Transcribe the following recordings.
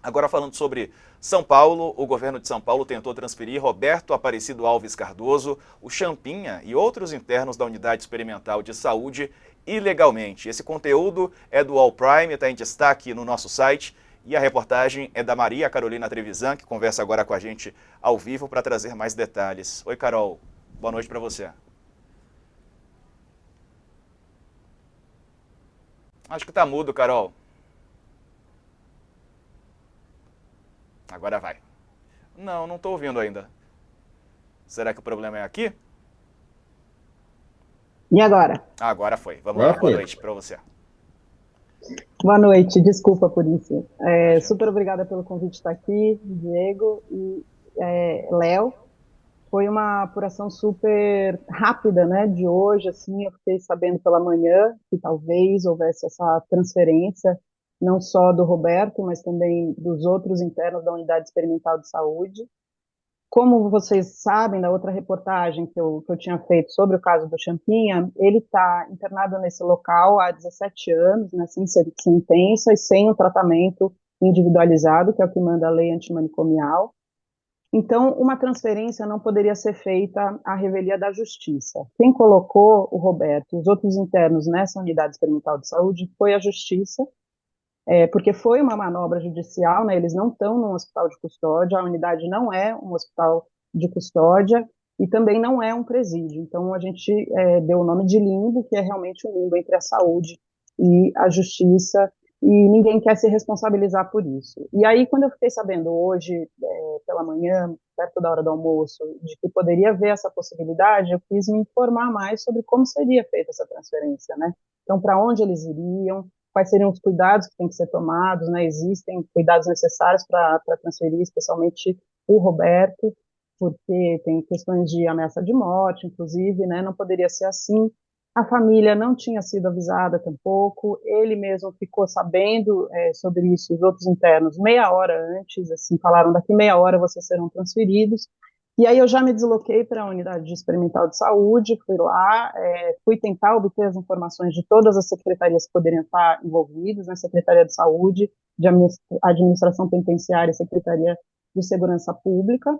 Agora falando sobre São Paulo, o governo de São Paulo tentou transferir Roberto Aparecido Alves Cardoso, o Champinha e outros internos da Unidade Experimental de Saúde ilegalmente. Esse conteúdo é do All Prime, está em destaque no nosso site e a reportagem é da Maria Carolina Trevisan, que conversa agora com a gente ao vivo para trazer mais detalhes. Oi, Carol. Boa noite para você. Acho que tá mudo, Carol. Agora vai. Não, não estou ouvindo ainda. Será que o problema é aqui? E agora? Agora foi. Vamos lá. Agora Boa foi. noite para você. Boa noite, desculpa por isso. Imagina. Super obrigada pelo convite de estar aqui, Diego e Léo. Foi uma apuração super rápida, né, de hoje, assim, eu fiquei sabendo pela manhã que talvez houvesse essa transferência, não só do Roberto, mas também dos outros internos da Unidade Experimental de Saúde. Como vocês sabem, da outra reportagem que eu tinha feito sobre o caso do Champinha, ele está internado nesse local há 17 anos, né, sem sentença e sem o tratamento individualizado, que é o que manda a lei antimanicomial. Então, uma transferência não poderia ser feita à revelia da Justiça. Quem colocou o Roberto e os outros internos nessa unidade experimental de saúde foi a Justiça, porque foi uma manobra judicial, né? Eles não estão num hospital de custódia, a unidade não é um hospital de custódia e também não é um presídio. Então, a gente deu o nome de limbo, que é realmente um limbo entre a saúde e a justiça, e ninguém quer se responsabilizar por isso. E aí, quando eu fiquei sabendo hoje, pela manhã, perto da hora do almoço, de que poderia haver essa possibilidade, eu quis me informar mais sobre como seria feita essa transferência, né? Então, para onde eles iriam, quais seriam os cuidados que têm que ser tomados, né? Existem cuidados necessários para transferir, especialmente o Roberto, porque tem questões de ameaça de morte, inclusive, né? Não poderia ser assim. A família não tinha sido avisada tampouco, ele mesmo ficou sabendo sobre isso, os outros internos, meia hora antes, assim, falaram, daqui meia hora vocês serão transferidos, e aí eu já me desloquei para a unidade de experimental de saúde, fui lá, fui tentar obter as informações de todas as secretarias que poderiam estar envolvidas, né, Secretaria de Saúde, de Administração Penitenciária e Secretaria de Segurança Pública,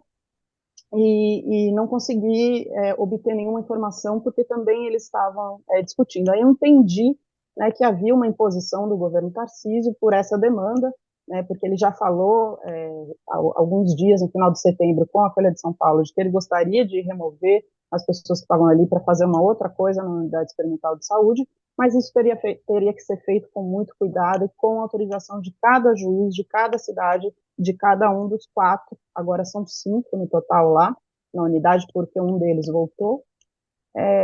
e não consegui obter nenhuma informação, porque também eles estavam discutindo. Aí eu entendi, né, que havia uma imposição do governo Tarcísio por essa demanda, né, porque ele já falou há alguns dias, no final de setembro, com a Folha de São Paulo, de que ele gostaria de remover as pessoas que estavam ali para fazer uma outra coisa na unidade experimental de saúde, mas isso teria que ser feito com muito cuidado e com autorização de cada juiz, de cada cidade, de cada um dos quatro, agora são cinco no total lá, na unidade, porque um deles voltou.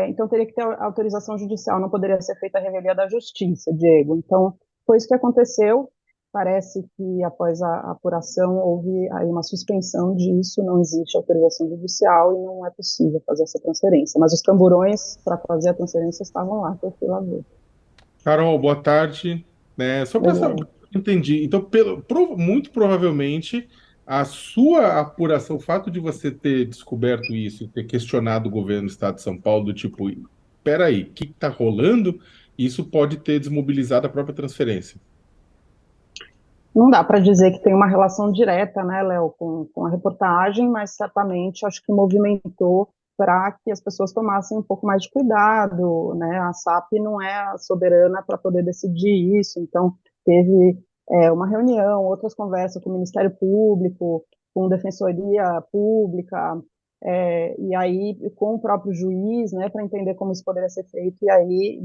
Então teria que ter autorização judicial, não poderia ser feita a revelia da justiça, Diego. Então, foi isso que aconteceu. Parece que após a apuração houve aí uma suspensão disso, não existe autorização judicial e não é possível fazer essa transferência. Mas os camburões para fazer a transferência estavam lá, que eu fui lá ver. Carol, boa tarde. Só para saber, entendi. Então, muito provavelmente, a sua apuração, o fato de você ter descoberto isso e ter questionado o governo do Estado de São Paulo, do tipo, peraí, o que está rolando? Isso pode ter desmobilizado a própria transferência. Não dá para dizer que tem uma relação direta, né, Léo, com a reportagem, mas certamente acho que movimentou para que as pessoas tomassem um pouco mais de cuidado, né? A SAP não é a soberana para poder decidir isso, então teve uma reunião, outras conversas com o Ministério Público, com Defensoria Pública, e aí com o próprio juiz, né, para entender como isso poderia ser feito, e aí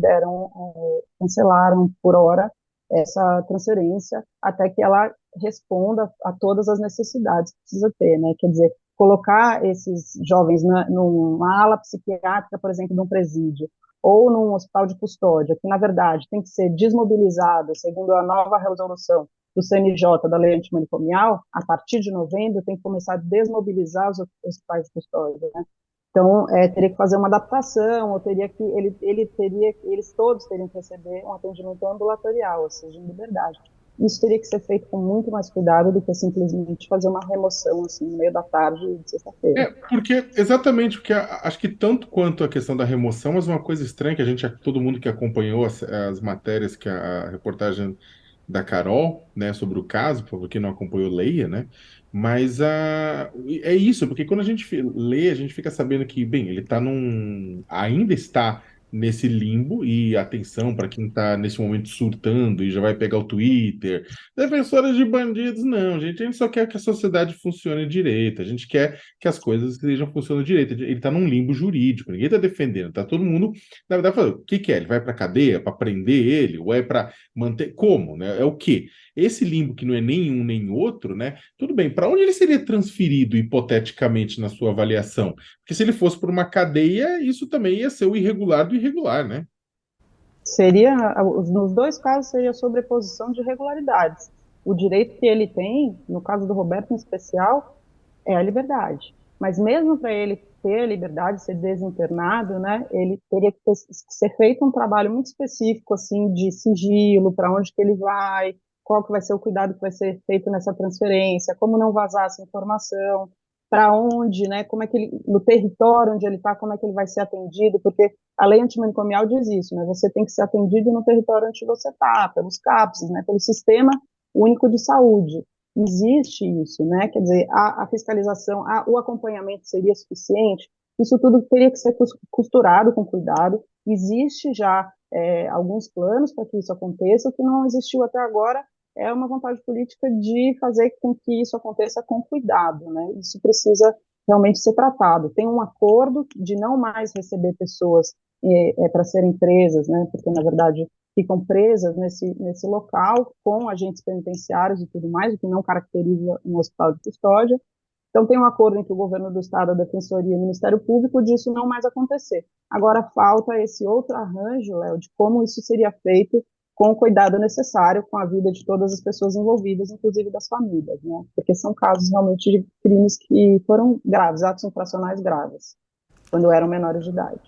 cancelaram por hora essa transferência até que ela responda a todas as necessidades que precisa ter, né? Quer dizer, colocar esses jovens numa ala psiquiátrica, por exemplo, de um presídio, ou num hospital de custódia, que na verdade tem que ser desmobilizado, segundo a nova resolução do CNJ, da lei antimanicomial, a partir de novembro tem que começar a desmobilizar os hospitais de custódia, né? Então, teria que fazer uma adaptação, ou teria que, eles todos teriam que receber um atendimento ambulatorial, ou seja, em liberdade. Isso teria que ser feito com muito mais cuidado do que simplesmente fazer uma remoção, assim, no meio da tarde de sexta-feira. Porque exatamente porque acho que tanto quanto a questão da remoção, mas uma coisa estranha que todo mundo que acompanhou as matérias que a reportagem da Carol, né, sobre o caso, por favor, quem não acompanhou, leia, né? Mas é isso, porque quando a gente lê, a gente fica sabendo que, bem, ele tá ainda está nesse limbo, e atenção para quem está nesse momento surtando e já vai pegar o Twitter. Defensora de bandidos, não, gente, a gente só quer que a sociedade funcione direito, a gente quer que as coisas estejam funcionando direito. Ele está num limbo jurídico, ninguém está defendendo, está todo mundo, na verdade, falando, o que que é? Ele vai para cadeia para prender ele, ou é para manter. Como, né? É o quê? Esse limbo que não é nem um nem outro, né? Tudo bem, para onde ele seria transferido hipoteticamente na sua avaliação? Porque se ele fosse por uma cadeia, isso também ia ser o irregular do irregular, né? Seria, nos dois casos, seria sobreposição de irregularidades. O direito que ele tem, no caso do Roberto em especial, é a liberdade. Mas mesmo para ele ter a liberdade, ser desinternado, né, ele teria que ser feito um trabalho muito específico, assim, de sigilo, para onde que ele vai, qual que vai ser o cuidado que vai ser feito nessa transferência, como não vazar essa informação, para onde, né, como é que ele, no território onde ele está, como é que ele vai ser atendido, porque a lei antimanicomial diz isso, né, você tem que ser atendido no território onde você está, pelos CAPS, né, pelo Sistema Único de Saúde. Existe isso, né? Quer dizer, a fiscalização, o acompanhamento seria suficiente? Isso tudo teria que ser costurado com cuidado. Existe já alguns planos para que isso aconteça, o que não existiu até agora é uma vontade política de fazer com que isso aconteça com cuidado, né? Isso precisa realmente ser tratado. Tem um acordo de não mais receber pessoas para serem presas, né? Porque, na verdade, ficam presas nesse local com agentes penitenciários e tudo mais, o que não caracteriza um hospital de custódia. Então, tem um acordo entre o governo do estado, a defensoria e o Ministério Público disso não mais acontecer. Agora, falta esse outro arranjo, Léo, de como isso seria feito com o cuidado necessário com a vida de todas as pessoas envolvidas, inclusive das famílias, né? Porque são casos realmente de crimes que foram graves, atos infracionais graves, quando eram menores de idade.